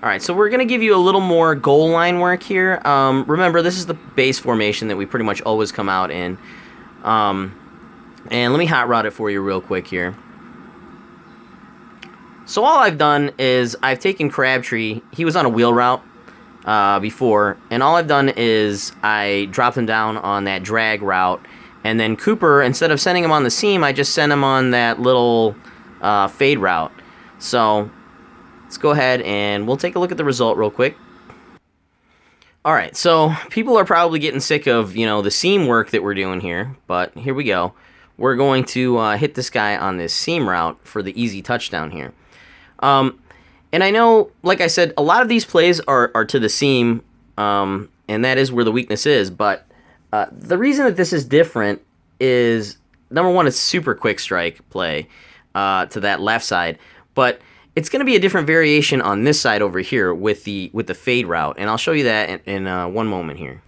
All right, so we're going to give you a little more goal line work here. Remember, this is the base formation that we pretty much always come out in. And let me hot rod it for you real quick here. So all I've done is I've taken Crabtree. He was on a wheel route before, and all I've done is I dropped him down on that drag route, and then Cooper, instead of sending him on the seam, I just sent him on that little fade route. So let's go ahead and we'll take a look at the result real quick. All right, so people are probably getting sick of, you know, the seam work that we're doing here, but here we go. We're going to hit this guy on this seam route for the easy touchdown here. And I know, like I said, a lot of these plays are to the seam, and that is where the weakness is, but the reason that this is different is, number one, it's super quick strike play to that left side, but it's going to be a different variation on this side over here with the fade route, and I'll show you that in one moment here.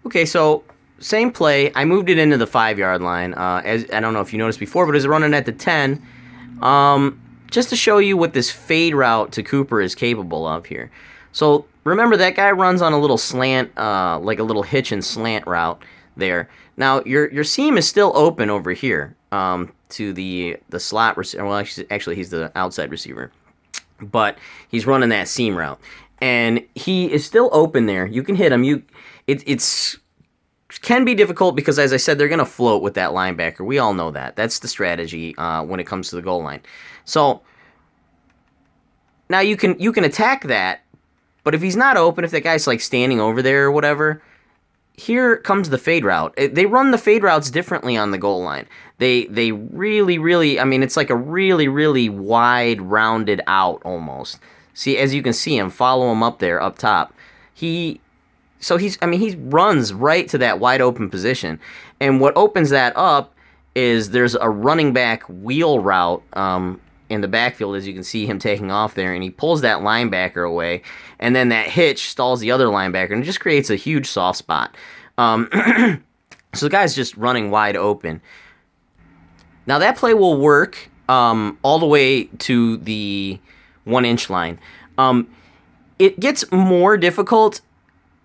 Okay, so same play. I moved it into the 5-yard line. As I don't know if you noticed before, but it's running at the 10. Just to show you what this fade route to Cooper is capable of here. So remember, that guy runs on a little slant, like a little hitch and slant route there. Now your seam is still open over here to the slot receiver. Well, actually he's the outside receiver, but he's running that seam route, and he is still open there. You can hit him. It's can be difficult because, as I said, they're going to float with that linebacker. We all know that. That's the strategy when it comes to the goal line. So now you can attack that, but if he's not open, if that guy's like standing over there or whatever, here comes the fade route. They run the fade routes differently on the goal line. They really, I mean, it's like a really wide, rounded out almost. See, as you can see him, follow him up there, up top. He runs right to that wide open position. And what opens that up is there's a running back wheel route in the backfield, as you can see him taking off there, and he pulls that linebacker away, and then that hitch stalls the other linebacker, and it just creates a huge soft spot. So the guy's just running wide open. Now that play will work all the way to the 1-inch line. It gets more difficult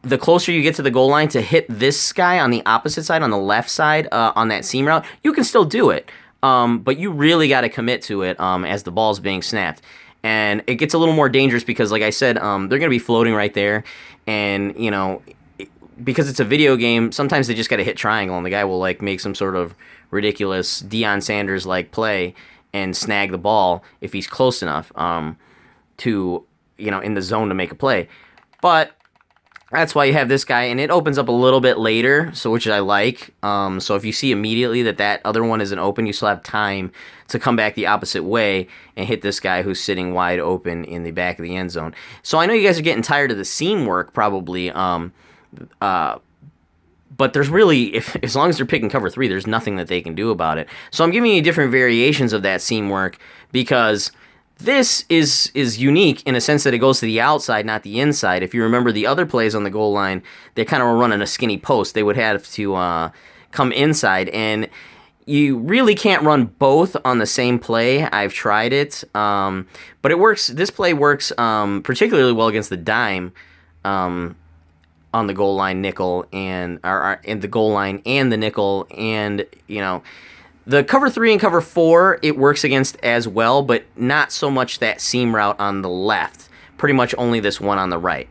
the closer you get to the goal line to hit this guy on the opposite side, on the left side, on that seam route. You can still do it, but you really got to commit to it as the ball's being snapped. And it gets a little more dangerous because, like I said, they're going to be floating right there. And, you know, because it's a video game, sometimes they just got to hit triangle, and the guy will, like, make some sort of ridiculous Deion Sanders-like play and snag the ball if he's close enough to, you know, in the zone to make a play. But that's why you have this guy, and it opens up a little bit later, so which I like. So if you see immediately that other one isn't open, you still have time to come back the opposite way and hit this guy who's sitting wide open in the back of the end zone. So I know you guys are getting tired of the seam work probably, but there's really, as long as they're picking cover 3, there's nothing that they can do about it. So I'm giving you different variations of that seam work because this is unique in a sense that it goes to the outside, not the inside. If you remember the other plays on the goal line, they kind of were running a skinny post. They would have to come inside, and you really can't run both on the same play. I've tried it, but it works. This play works particularly well against the dime on the goal line nickel and the goal line and the nickel, and you know. The cover 3 and cover 4, it works against as well, but not so much that seam route on the left. Pretty much only this one on the right.